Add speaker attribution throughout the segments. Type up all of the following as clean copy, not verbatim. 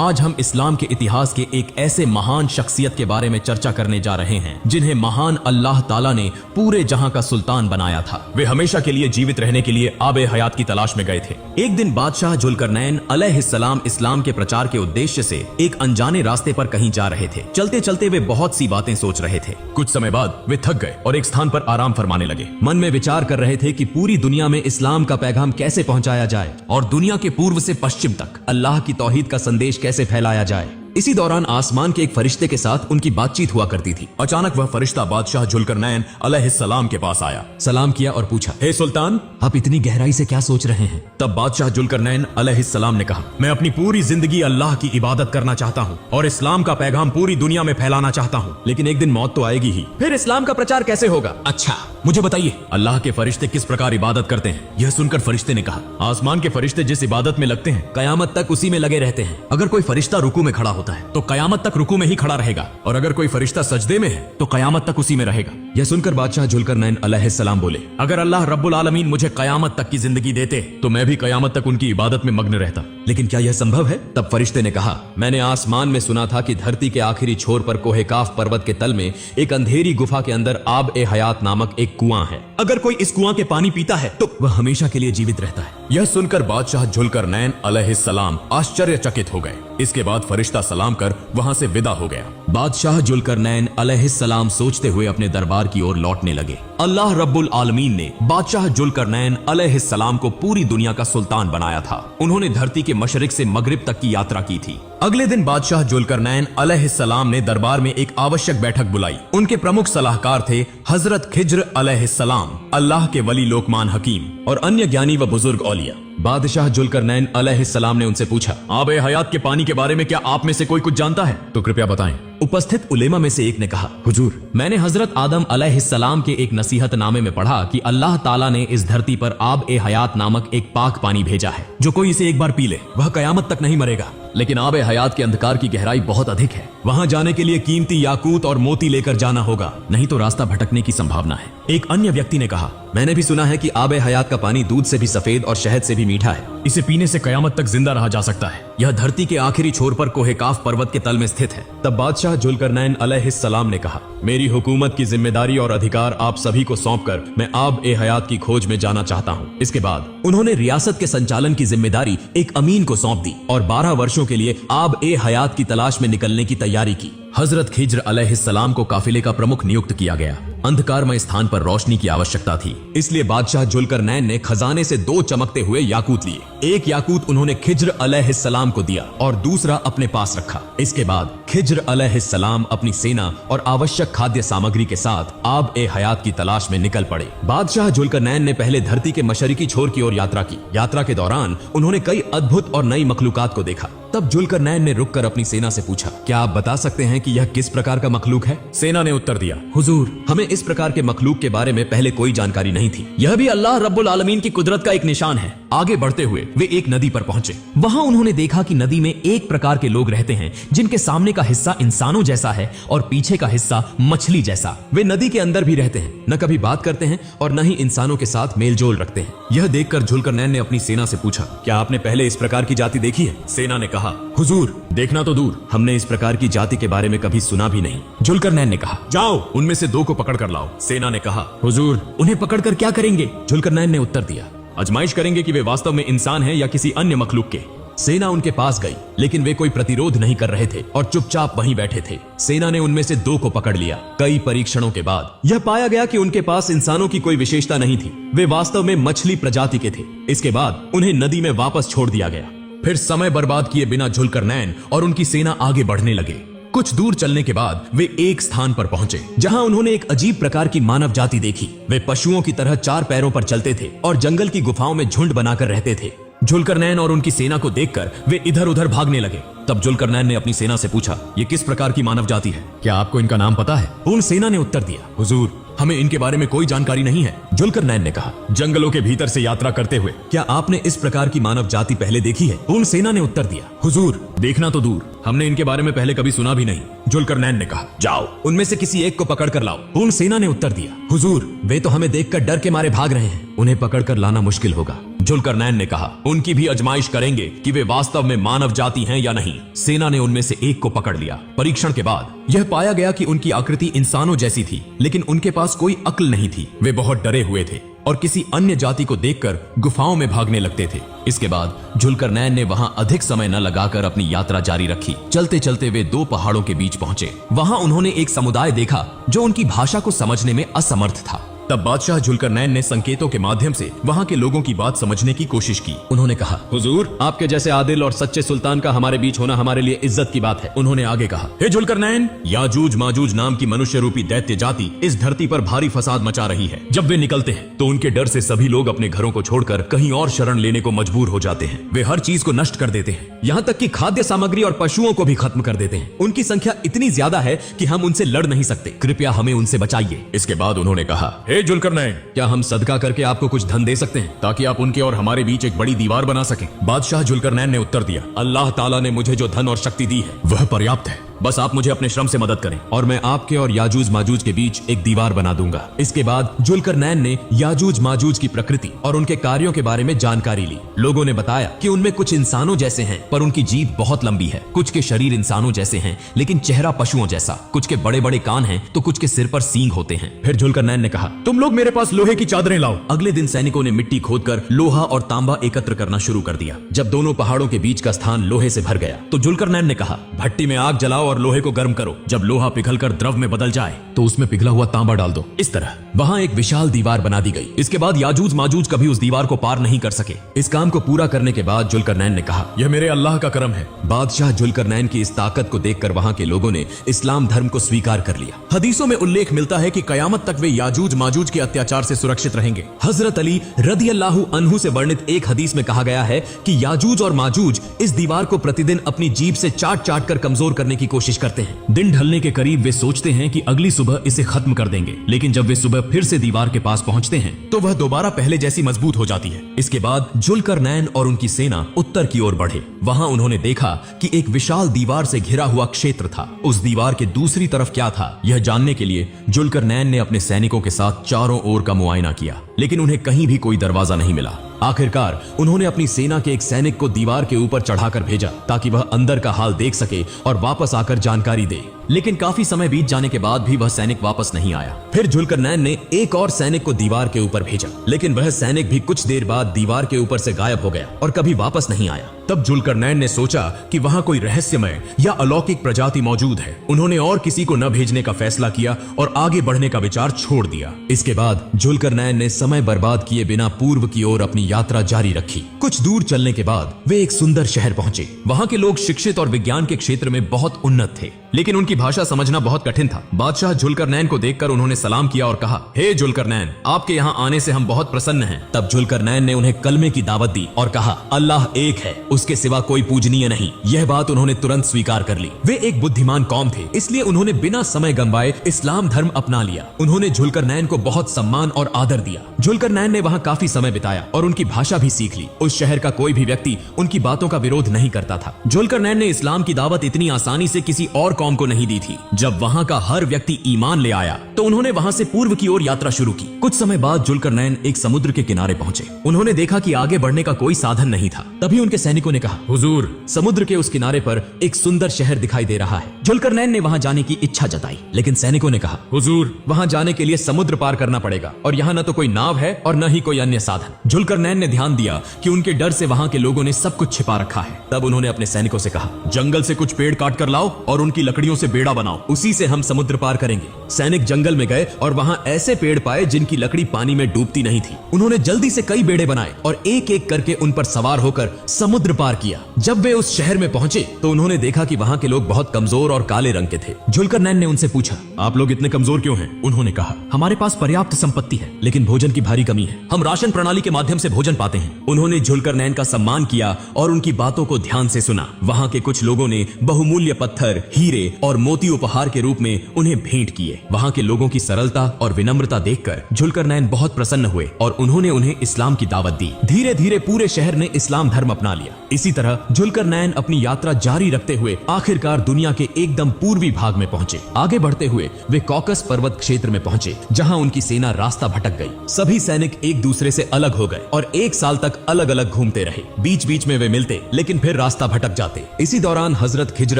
Speaker 1: आज हम इस्लाम के इतिहास के एक ऐसे महान शख्सियत के बारे में चर्चा करने जा रहे हैं जिन्हें महान अल्लाह ताला ने पूरे जहां का सुल्तान बनाया था। वे हमेशा के लिए जीवित रहने के लिए आबे हयात की तलाश में गए थे। एक दिन बादशाह जुल्करनैन अलैहिस्सलाम इस्लाम के प्रचार के उद्देश्य से एक अनजाने रास्ते पर कहीं जा रहे थे। चलते चलते वे बहुत सी बातें सोच रहे थे। कुछ समय बाद वे थक गए और एक स्थान पर आराम फरमाने लगे। मन में विचार कर रहे थे कि पूरी दुनिया में इस्लाम का पैगाम कैसे पहुंचाया जाए और दुनिया के पूर्व से पश्चिम तक अल्लाह की तौहीद का संदेश कैसे फैलाया जाए। इसी दौरान आसमान के एक फरिश्ते के साथ उनकी बातचीत हुआ करती थी। अचानक वह फरिश्ता बादशाह जुल्करनैन अलैहिस्सलाम के पास आया, सलाम किया और पूछा, हे सुल्तान, आप इतनी गहराई से क्या सोच रहे हैं? तब बादशाह जुल्करनैन अलैहिस्सलाम ने कहा, मैं अपनी पूरी जिंदगी अल्लाह की इबादत करना चाहता हूँ और इस्लाम का पैगाम पूरी दुनिया में फैलाना चाहता हूँ, लेकिन एक दिन मौत तो आएगी ही। फिर इस्लाम का प्रचार कैसे होगा? अच्छा, मुझे बताइए, अल्लाह के फरिश्ते किस प्रकार इबादत करते हैं? यह सुनकर फरिश्ते ने कहा, आसमान के फरिश्ते जिस इबादत में लगते हैं कयामत तक उसी में लगे रहते हैं। अगर कोई फरिश्ता रुकू में खड़ा होता है तो कयामत तक रुकू में ही खड़ा रहेगा, और अगर कोई फरिश्ता सजदे में है तो कयामत तक उसी में रहेगा। यह सुनकर बादशाह जुल्करनैन अलैहिस्सलाम बोले, अगर अल्लाह रब्बुल आलमीन मुझे कयामत तक की जिंदगी देते तो मैं भी कयामत तक उनकी इबादत में मग्न रहता, लेकिन क्या यह संभव है? तब फरिश्ते ने कहा, मैंने आसमान में सुना था कि धरती के आखिरी छोर पर कोहे काफ पर्वत के तल में एक अंधेरी गुफा के अंदर आब ए हयात नामक एक कुआं है। अगर कोई इस कुआं के पानी पीता है तो वह हमेशा के लिए जीवित रहता है। यह सुनकर बादशाह जुल्करनैन अलैहिस्सलाम आश्चर्यचकित हो गए। इसके बाद फरिश्ता सलाम कर वहां से विदा हो गया। बादशाह जुल्करनैन अलैहिस्सलाम सोचते हुए अपने दरबार की ओर लौटने लगे। अल्लाह रब्बुल आलमीन ने बादशाह जुल्करनैन अलैहिस्सलाम को पूरी दुनिया का सुल्तान बनाया था। उन्होंने धरती के मशरिक से मगरिब तक की यात्रा की थी। अगले दिन बादशाह जुल्करनैन अलैहिस्सलाम ने दरबार में एक आवश्यक बैठक बुलाई। उनके प्रमुख सलाहकार थे हजरत खिज्र अलैहिस्सलाम, अल्लाह के वली लोकमान हकीम और अन्य ज्ञानी व बुजुर्ग औलिया। बादशाह जुल्करनैन अलैहिस्सलाम ने उनसे पूछा, आबे हयात के पानी के बारे में क्या आप में से कोई कुछ जानता है? तो कृपया बताएं। उपस्थित उलेमा में से एक ने कहा, हुजूर, मैंने हजरत आदम अलैहिस्सलाम के एक नसीहतनामे में पढ़ा कि अल्लाह ताला ने इस धरती पर आब ए हयात नामक एक पाक पानी भेजा है। जो कोई इसे एक बार पी ले वह कयामत तक नहीं मरेगा, लेकिन आब ए हयात के अंधकार की गहराई बहुत अधिक है। वहां जाने के लिए कीमती याकूत और मोती लेकर जाना होगा, नहीं तो रास्ता भटकने की संभावना है। एक अन्य व्यक्ति ने कहा, मैंने भी सुना है कि आब ए हयात का पानी दूध से भी सफेद और शहद से भी मीठा है। इसे पीने से कयामत तक जिंदा रहा जा सकता है। यह धरती के आखिरी छोर पर कोहे काफ पर्वत के तल में स्थित है। तब बादशाह जुल्करनैन अलैहिस्सलाम ने कहा, मेरी हुकूमत की जिम्मेदारी और अधिकार आप सभी को सौंपकर मैं आब ए हयात की खोज में जाना चाहता हूँ। इसके बाद उन्होंने रियासत के संचालन की जिम्मेदारी एक अमीन को सौंप दी और 12 वर्षों के लिए आब ए हयात की तलाश में निकलने की तैयारी की। हजरत खिज्र अलैहिस्सलाम को काफिले का प्रमुख नियुक्त किया गया। अंधकारमय स्थान पर रोशनी की आवश्यकता थी, इसलिए बादशाह जुल्करनैन ने खजाने से 2 चमकते हुए याकूत लिए। एक याकूत उन्होंने खिज्र अलैहिस्सलाम को दिया और दूसरा अपने पास रखा। इसके बाद खिज्र अलैहिस्सलाम अपनी सेना और आवश्यक खाद्य सामग्री के साथ आब ए हयात की तलाश में निकल पड़े। बादशाह जुल्करनैन ने पहले धरती के मशरिकी छोर की ओर यात्रा की। यात्रा के दौरान उन्होंने कई अद्भुत और नई मखलूकात को देखा। तब जुल्करनैन ने रुककर अपनी सेना से पूछा, क्या आप बता सकते हैं कि यह किस प्रकार का मखलूक है? सेना ने उत्तर दिया, हुजूर, हमें इस प्रकार के मखलूक के बारे में पहले कोई जानकारी नहीं थी। यह भी अल्लाह रब्बुल आलमीन की कुदरत का एक निशान है। आगे बढ़ते हुए वे एक नदी पर पहुंचे। वहां उन्होंने देखा कि नदी में एक प्रकार के लोग रहते हैं जिनके सामने का हिस्सा इंसानों जैसा है और पीछे का हिस्सा मछली जैसा। वे नदी के अंदर भी रहते हैं, न कभी बात करते हैं और न ही इंसानों के साथ मेलजोल रखते हैं। यह देखकर जुल्करनैन ने अपनी सेना से पूछा, क्या आपने पहले इस प्रकार की जाति देखी है? सेना ने कहा, हुजूर, देखना तो दूर, हमने इस प्रकार की जाति के बारे में कभी सुना भी नहीं। जुल्करनैन ने कहा, जाओ उनमें से 2 को पकड़ कर लाओ। सेना ने कहा, हुजूर, उन्हें पकड़कर क्या करेंगे? जुल्करनैन ने उत्तर दिया, आजमाइश करेंगे कि वे वास्तव में इंसान हैं या किसी अन्य मखलूक के। सेना उनके पास गई, लेकिन वे कोई प्रतिरोध नहीं कर रहे थे और चुपचाप वहीं बैठे थे। सेना ने उनमें से 2 को पकड़ लिया। कई परीक्षणों के बाद यह पाया गया कि उनके पास इंसानों की कोई विशेषता नहीं थी। वे वास्तव में मछली प्रजाति के थे। इसके बाद उन्हें नदी में वापस छोड़ दिया गया। फिर समय बर्बाद किए बिना जुल्करनैन और उनकी सेना आगे बढ़ने लगे। कुछ दूर चलने के बाद वे एक स्थान पर पहुंचे जहां उन्होंने एक अजीब प्रकार की मानव जाति देखी। वे पशुओं की तरह 4 पैरों पर चलते थे और जंगल की गुफाओं में झुंड बनाकर रहते थे। जुल्करनैन और उनकी सेना को देखकर वे इधर उधर भागने लगे। तब जुल्करनैन ने अपनी सेना से पूछा, ये किस प्रकार की मानव जाति है? क्या आपको इनका नाम पता है? उन सेना ने उत्तर दिया, हुजूर, हमें इनके बारे में कोई जानकारी नहीं है। जुल्करनैन ने कहा, जंगलों के भीतर से यात्रा करते हुए क्या आपने इस प्रकार की मानव जाति पहले देखी है? उन सेना ने उत्तर दिया, हुजूर, देखना तो दूर, हमने इनके बारे में पहले कभी सुना भी नहीं। जुल्करनैन ने कहा, जाओ उनमें से किसी एक को पकड़ कर लाओ। उन सेना ने उत्तर दिया, हुजूर, वे तो हमें देखकर डर के मारे भाग रहे हैं, उन्हें पकड़ कर लाना मुश्किल होगा। जुल्करनैन ने कहा, उनकी भी आजमाइश करेंगे कि वे वास्तव में मानव जाति हैं या नहीं। सेना ने उनमें से एक को पकड़ लिया। परीक्षण के बाद यह पाया गया कि उनकी आकृति इंसानों जैसी थी, लेकिन उनके पास कोई अक्ल नहीं थी। वे बहुत डरे हुए थे और किसी अन्य जाति को देखकर गुफाओं में भागने लगते थे। इसके बाद जुल्करनैन ने वहां अधिक समय न लगाकर अपनी यात्रा जारी रखी। चलते चलते वे 2 पहाड़ों के बीच पहुंचे। वहां उन्होंने एक समुदाय देखा जो उनकी भाषा को समझने में असमर्थ था। तब बादशाह जुल्करनैन ने संकेतों के माध्यम से वहां के लोगों की बात समझने की कोशिश की। उन्होंने कहा, हुजूर, आपके जैसे आदिल और सच्चे सुल्तान का हमारे बीच होना हमारे लिए इज्जत की बात है। उन्होंने आगे कहा, हे जुल्करनैन, याजूज माजूज नाम की मनुष्य रूपी दैत्य जाति इस धरती पर भारी फसाद मचा रही है। जब वे निकलते हैं तो उनके डर से सभी लोग अपने घरों को छोड़कर कहीं और शरण लेने को मजबूर हो जाते हैं। वे हर चीज को नष्ट कर देते हैं, यहाँ तक कि खाद्य सामग्री और पशुओं को भी खत्म कर देते हैं। उनकी संख्या इतनी ज्यादा है कि हम उनसे लड़ नहीं सकते। कृपया हमें उनसे बचाइए। इसके बाद उन्होंने कहा, हे जुल्करनैन, क्या हम सदका करके आपको कुछ धन दे सकते हैं ताकि आप उनके और हमारे बीच एक बड़ी दीवार बना सकें? बादशाह जुल्करनैन ने उत्तर दिया, अल्लाह ताला ने मुझे जो धन और शक्ति दी है वह पर्याप्त है। बस आप मुझे अपने श्रम से मदद करें और मैं आपके और याजूज माजूज के बीच एक दीवार बना दूंगा। इसके बाद जुल्करनैन ने याजूज माजूज की प्रकृति और उनके कार्यों के बारे में जानकारी ली। लोगों ने बताया कि उनमें कुछ इंसानों जैसे हैं पर उनकी जीभ बहुत लंबी है। कुछ के शरीर इंसानों जैसे हैं लेकिन चेहरा पशुओं जैसा। कुछ के बड़े बड़े कान हैं तो कुछ के सिर पर सींग होते हैं। फिर जुल्करनैन ने कहा, तुम लोग मेरे पास लोहे की चादरें लाओ। अगले दिन सैनिकों ने मिट्टी खोदकर लोहा और तांबा एकत्र करना शुरू कर दिया। जब दोनों पहाड़ों के बीच का स्थान लोहे से भर गया तो जुल्करनैन ने कहा, भट्टी में आग जलाओ और लोहे को गर्म करो। जब लोहा पिघलकर द्रव में बदल जाए तो उसमें पिघला हुआ तांबा डाल दो। इस तरह वहां एक विशाल दीवार बना दी गई। इसके बाद याजूज माजूज कभी उस दीवार को पार नहीं कर सके। इस काम को पूरा करने के बाद जुल्करनैन ने कहा, यह मेरे अल्लाह का करम है। बादशाह जुल्करनैन की इस ताकत को देखकर वहां के लोगों ने इस्लाम धर्म को स्वीकार कर लिया। हदीसों में उल्लेख मिलता है कि कयामत तक वे याजूज माजूज के अत्याचार से सुरक्षित रहेंगे। हजरत अली रदियल्लाहु अन्हु से वर्णित एक हदीस में कहा गया है कि याजूज और माजूज इस दीवार को प्रतिदिन अपनी जीभ से चाट चाट कर कमजोर करने की कोशिश करते हैं। दिन ढलने के करीब वे सोचते हैं कि अगली सुबह इसे खत्म कर देंगे, लेकिन जब वे सुबह फिर से दीवार के पास पहुंचते हैं तो वह दोबारा पहले जैसी मजबूत हो जाती है। इसके बाद जुल्करनैन और उनकी सेना उत्तर की ओर बढ़े। वहां उन्होंने देखा कि एक विशाल दीवार से घिरा हुआ क्षेत्र था। उस दीवार के दूसरी तरफ क्या था, यह जानने के लिए जुल्करनैन ने अपने सैनिकों के साथ चारों ओर का मुआयना किया, लेकिन उन्हें कहीं भी कोई दरवाजा नहीं मिला। आखिरकार उन्होंने अपनी सेना के एक सैनिक को दीवार के ऊपर चढ़ाकर भेजा ताकि वह अंदर का हाल देख सके और वापस आकर जानकारी दे, लेकिन काफी समय बीत जाने के बाद भी वह सैनिक वापस नहीं आया। फिर जुल्करनैन ने एक और सैनिक को दीवार के ऊपर भेजा, लेकिन वह सैनिक भी कुछ देर बाद दीवार के ऊपर से गायब हो गया और कभी वापस नहीं आया। तब जुल्करनैन ने सोचा कि वहां कोई रहस्यमय या अलौकिक प्रजाति मौजूद है। उन्होंने और किसी को न भेजने का फैसला किया और आगे बढ़ने का विचार छोड़ दिया। इसके बाद जुल्करनैन ने समय बर्बाद किए बिना पूर्व की ओर अपनी यात्रा जारी रखी। कुछ दूर चलने के बाद वे एक सुंदर शहर पहुंचे। वहां के लोग शिक्षित और विज्ञान के क्षेत्र में बहुत उन्नत थे, लेकिन उनकी भाषा समझना बहुत कठिन था। बादशाह जुल्करनैन को देखकर उन्होंने सलाम किया और कहा, हे जुल्करनैन, आपके यहाँ आने से हम बहुत प्रसन्न हैं। तब जुल्करनैन ने उन्हें कलमे की दावत दी और कहा, अल्लाह एक है, उसके सिवा कोई पूजनीय नहीं। यह बात उन्होंने तुरंत स्वीकार कर ली। वे एक बुद्धिमान कौम थे, इसलिए उन्होंने बिना समय गंवाए इस्लाम धर्म अपना लिया। उन्होंने जुल्करनैन को बहुत सम्मान और आदर दिया। जुल्करनैन ने वहाँ काफी समय बिताया और उनकी भाषा भी सीख ली। उस शहर का कोई भी व्यक्ति उनकी बातों का विरोध नहीं करता था। जुल्करनैन ने इस्लाम की दावत इतनी आसानी से किसी और कौम को नहीं दी थी। जब वहाँ का हर व्यक्ति ईमान ले आया तो उन्होंने वहाँ से पूर्व की ओर यात्रा शुरू की। कुछ समय बाद जुल्करनैन एक समुद्र के किनारे पहुंचे। उन्होंने देखा कि आगे बढ़ने का कोई साधन नहीं था। तभी उनके सैनिकों ने कहा, हुजूर, समुद्र के उस किनारे पर एक सुंदर शहर दिखाई दे रहा है। जुल्करनैन ने वहाँ जाने की इच्छा जताई, लेकिन सैनिकों ने कहा, हुजूर, वहाँ जाने के लिए समुद्र पार करना पड़ेगा और यहाँ न तो कोई नाव है और न ही कोई अन्य साधन। जुल्करनैन ने ध्यान दिया कि उनके डर से वहाँ के लोगों ने सब कुछ छिपा रखा है। तब उन्होंने अपने सैनिकों से कहा, जंगल से कुछ पेड़ काट कर लाओ और उनकी लकड़ियों से बेड़ा बनाओ, उसी से हम समुद्र पार करेंगे। सैनिक जंगल में गए और वहाँ ऐसे पेड़ पाए जिनकी लकड़ी पानी में डूबती नहीं थी। उन्होंने जल्दी से कई बेड़े बनाए और एक एक करके उन पर सवार होकर समुद्र पार किया। जब वे उस शहर में पहुंचे तो उन्होंने देखा कि वहाँ के लोग बहुत कमजोर और काले रंग के थे। जुल्करनैन ने उनसे पूछा, आप लोग इतने कमजोर क्यों हैं? उन्होंने कहा, हमारे पास पर्याप्त संपत्ति है, लेकिन भोजन की भारी कमी है। हम राशन प्रणाली के माध्यम से भोजन पाते हैं। उन्होंने जुल्करनैन का सम्मान किया और उनकी बातों को ध्यान से सुना। वहाँ के कुछ लोगों ने बहुमूल्य पत्थर, हीरे और मोती उपहार के रूप में उन्हें भेंट किए। वहाँ के लोगों लोगों की सरलता और विनम्रता देखकर जुल्करनैन बहुत प्रसन्न हुए और उन्होंने उन्हें इस्लाम की दावत दी। धीरे धीरे पूरे शहर ने इस्लाम धर्म अपना लिया। इसी तरह जुल्करनैन अपनी यात्रा जारी रखते हुए आखिरकार दुनिया के एकदम पूर्वी भाग में पहुंचे। आगे बढ़ते हुए वे कॉकस पर्वत क्षेत्र में पहुंचे, जहां उनकी सेना रास्ता भटक गई। सभी सैनिक एक दूसरे से अलग हो गए और 1 साल तक अलग अलग घूमते रहे। बीच बीच में वे मिलते, लेकिन फिर रास्ता भटक जाते। इसी दौरान हजरत खिज्र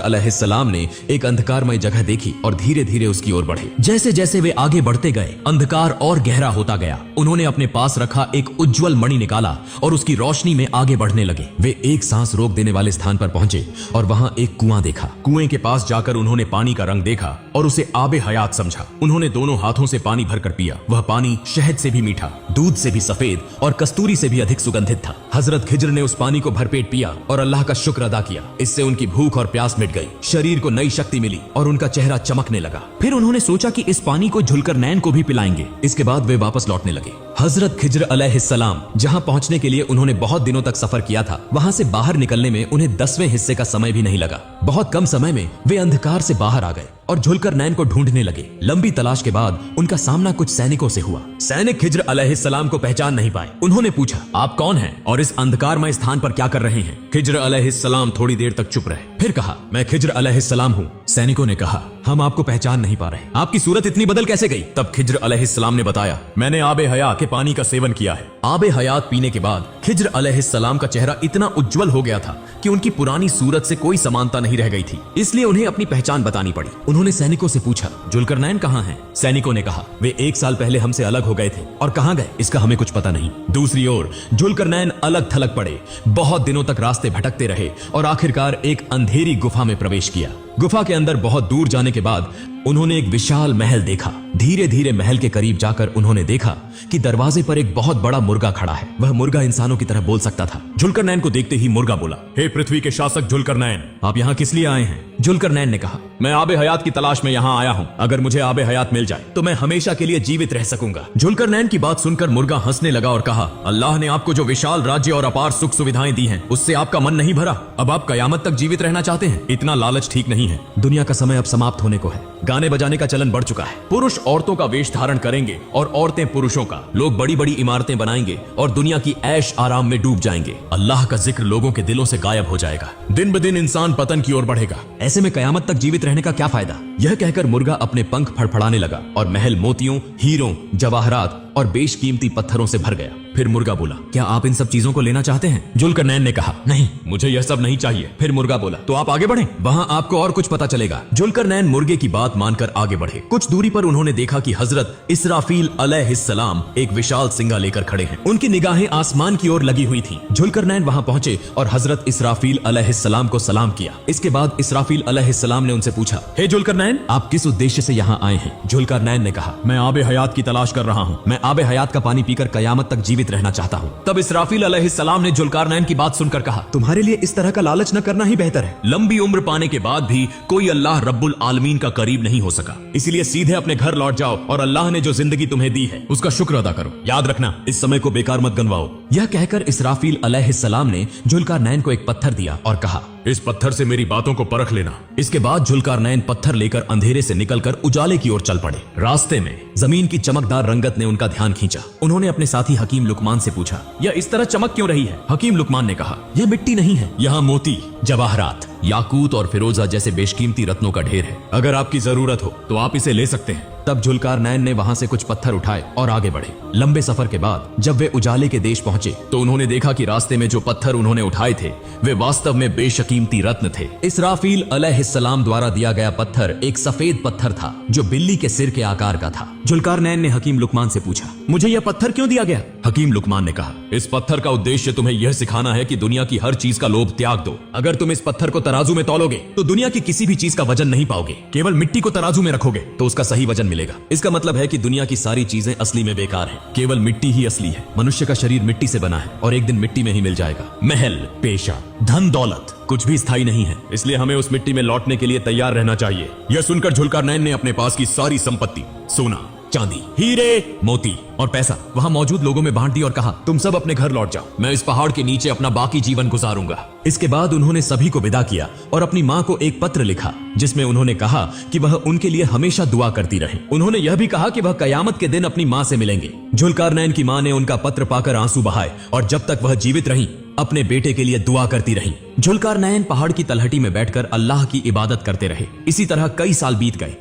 Speaker 1: अलैहिस्सलाम ने एक अंधकारमय जगह देखी और धीरे धीरे उसकी ओर बढ़े। जैसे जैसे वे आगे बढ़ते गए, अंधकार और गहरा होता गया। उन्होंने अपने पास रखा एक उज्जवल मणि निकाला और उसकी रोशनी में आगे बढ़ने लगे। वे एक सांस रोक देने वाले स्थान पर पहुंचे और वहां एक कुआं देखा। कुएं के पास जाकर उन्होंने पानी का रंग देखा और उसे आबे हयात समझा। उन्होंने दोनों हाथों से पानी भरकर पिया। वह पानी शहद से भी मीठा, दूध से भी सफेद और कस्तूरी से भी अधिक सुगंधित था। हजरत खिज्र ने उस पानी को भरपेट पिया और अल्लाह का शुक्र अदा किया। इससे उनकी भूख और प्यास मिट गई, शरीर को नई शक्ति मिली और उनका चेहरा चमकने लगा। फिर उन्होंने सोचा कि इस पानी को जुल्करनैन को भी पिलाएंगे। इसके बाद वे वापस लौटने लगे। हजरत खिज्र अलैहिस्सलाम जहां पहुंचने के लिए उन्होंने बहुत दिनों तक सफर किया था, वहां से बाहर निकलने में उन्हें 10वें हिस्से का समय भी नहीं लगा। बहुत कम समय में वे अंधकार से बाहर आ गए और जुल्करनैन को ढूंढने लगे। लंबी तलाश के बाद उनका सामना कुछ सैनिकों से हुआ। सैनिक खिज्र अलैहिस्सलाम को पहचान नहीं पाए। उन्होंने पूछा, आप कौन हैं और इस अंधकारमय स्थान पर क्या कर रहे हैं? खिज्र अलैहिस्सलाम थोड़ी देर तक चुप रहे, फिर कहा, मैं खिज्र अलैहिस्सलाम हूँ। सैनिकों ने कहा, हम आपको पहचान नहीं पा रहे, आपकी सूरत इतनी बदल कैसे गई? तब खिज्र अलैहिस्सलाम ने बताया, मैंने आबे हयात के पानी का सेवन किया है। आबे हयात पीने के बाद खिज्र अलैहिस्सलाम का चेहरा इतना उज्जवल हो गया था कि उनकी पुरानी सूरत से कोई समानता नहीं रह गई थी। इसलिए उन्हें अपनी पहचान बतानी पड़ी। उन्होंने सैनिकों से पूछा, जुल्करनैन कहाँ हैं? सैनिकों ने कहा, वे 1 साल पहले हमसे अलग हो गए थे और कहाँ गए इसका हमें कुछ पता नहीं। दूसरी ओर जुल्करनैन अलग थलग पड़े, बहुत दिनों तक रास्ते भटकते रहे और आखिरकार एक अंधेरी गुफा में प्रवेश किया। गुफा के अंदर बहुत दूर जाने के बाद उन्होंने एक विशाल महल देखा। धीरे धीरे महल के करीब जाकर उन्होंने देखा कि दरवाजे पर एक बहुत बड़ा मुर्गा खड़ा है। वह मुर्गा इंसानों की तरह बोल सकता था। जुल्करनैन को देखते ही मुर्गा बोला, हे पृथ्वी के शासक जुल्करनैन, आप यहाँ किस लिए आए हैं? जुल्करनैन ने कहा, मैं आबे हयात की तलाश में यहाँ आया हूँ। अगर मुझे आबे हयात मिल जाए तो मैं हमेशा के लिए जीवित रह सकूंगा। जुल्करनैन की बात सुनकर मुर्गा हंसने लगा और कहा, अल्लाह ने आपको जो विशाल राज्य और अपार सुख सुविधाएं दी हैं, उससे आपका मन नहीं भरा? अब आप कयामत तक जीवित रहना चाहते हैं? इतना लालच ठीक नहीं है। दुनिया का समय अब समाप्त होने को है। गाने बजाने का चलन बढ़ चुका है। पुरुष औरतों का वेश धारण करेंगे और औरतें पुरुषों का। लोग बड़ी बड़ी इमारतें बनाएंगे और दुनिया की ऐश आराम में डूब जाएंगे। अल्लाह का जिक्र लोगों के दिलों से गायब हो जाएगा। दिन ब दिन इंसान पतन की ओर बढ़ेगा। ऐसे में कयामत तक जीवित रहने का क्या फायदा? यह कहकर मुर्गा अपने पंख फड़फड़ाने लगा और महल मोतियों, हीरों, जवाहरात और बेशकीमती पत्थरों से भर गया। फिर मुर्गा बोला, क्या आप इन सब चीजों को लेना चाहते हैं? जुल्करनैन ने कहा, नहीं, मुझे यह सब नहीं चाहिए। फिर मुर्गा बोला, तो आप आगे बढ़ें, वहां आपको और कुछ पता चलेगा। जुल्करनैन मुर्गे की बात मानकर आगे बढ़े। कुछ दूरी पर उन्होंने देखा कि हजरत इसराफील अलैहिस्सलाम एक विशाल सिंगा लेकर खड़े हैं। उनकी निगाहें आसमान की ओर लगी हुई थीं। जुल्करनैन वहां पहुंचे और हजरत इसराफील अलैहिस्सलाम को सलाम किया। इसके बाद इसराफील अलैहिस्सलाम ने उनसे पूछा, हे जुल्करनैन, आप किस उद्देश्य से यहाँ आए हैं? जुल्करनैन ने कहा, मैं आबे हयात की तलाश कर रहा हूँ। मैं आबे हयात का पानी पीकर कयामत तक जीवित रहना चाहता हूँ। तब इसराफील अलैहिस्सलाम ने जुल्करनैन की बात सुनकर कहा, तुम्हारे लिए इस तरह का लालच न करना ही बेहतर है। लंबी उम्र पाने के बाद भी कोई अल्लाह रब्बुल आलमीन का करीब नहीं हो सका। इसलिए सीधे अपने घर लौट जाओ और अल्लाह ने जो जिंदगी तुम्हें दी है उसका शुक्र अदा करो। याद रखना, इस समय को बेकार मत गंवाओ। यह कहकर इसराफील अलैहिस्सलाम ने जुल्करनैन को एक पत्थर दिया और कहा, इस पत्थर से मेरी बातों को परख लेना। इसके बाद जुल्करनैन पत्थर लेकर अंधेरे से निकलकर उजाले की ओर चल पड़े। रास्ते में जमीन की चमकदार रंगत ने उनका ध्यान खींचा। उन्होंने अपने साथी हकीम लुकमान से पूछा, यह इस तरह चमक क्यों रही है? हकीम लुकमान ने कहा, यह मिट्टी नहीं है, यहाँ मोती, जवाहरात, याकूत और फिरोजा जैसे बेशकीमती रत्नों का ढेर है। अगर आपकी जरूरत हो तो आप इसे ले सकते हैं। तब जुल्करनैन ने वहां से कुछ पत्थर उठाए और आगे बढ़े। लंबे सफर के बाद जब वे उजाले के देश पहुंचे तो उन्होंने देखा कि रास्ते में जो पत्थर उन्होंने उठाए थे वे वास्तव में बेशकीमती रत्न थे। इसराफील अलैहिस्सलाम द्वारा दिया गया पत्थर एक सफेद पत्थर था जो बिल्ली के सिर के आकार का था। जुल्करनैन ने हकीम लुकमान से पूछा, मुझे यह पत्थर क्यों दिया गया? हकीम लुकमान ने कहा, इस पत्थर का उद्देश्य तुम्हें यह सिखाना है कि दुनिया की हर चीज का लोभ त्याग दो। अगर तुम इस पत्थर को तराजू में तौलोगे तो दुनिया की किसी भी चीज का वजन नहीं पाओगे। केवल मिट्टी को तराजू में रखोगे तो उसका सही वजन मिलेगा। इसका मतलब है कि दुनिया की सारी चीजें असली में बेकार हैं। केवल मिट्टी ही असली है। मनुष्य का शरीर मिट्टी से बना है और एक दिन मिट्टी में ही मिल जाएगा। महल, पेशा, धन दौलत कुछ भी स्थायी नहीं है, इसलिए हमें उस मिट्टी में लौटने के लिए तैयार रहना चाहिए। यह सुनकर जुल्करनैन ने अपने पास की सारी संपत्ति, सोना, चांदी, हीरे, मोती और पैसा वहां मौजूद लोगों में बांट दी और कहा, तुम सब अपने घर लौट जाओ, मैं इस पहाड़ के नीचे अपना बाकी जीवन गुजारूंगा। इसके बाद उन्होंने सभी को विदा किया और अपनी माँ को एक पत्र लिखा जिसमें उन्होंने कहा कि वह उनके लिए हमेशा दुआ करती रहे। उन्होंने यह भी कहा कि वह कयामत के दिन अपनी माँ से मिलेंगे। जुल्कारनैन की माँ ने उनका पत्र पाकर आंसू बहाए और जब तक वह जीवित रही अपने बेटे के लिए दुआ करती रही। जुल्कारनैन पहाड़ की तलहटी में बैठकर अल्लाह की इबादत करते रहे। इसी तरह कई साल बीत गए।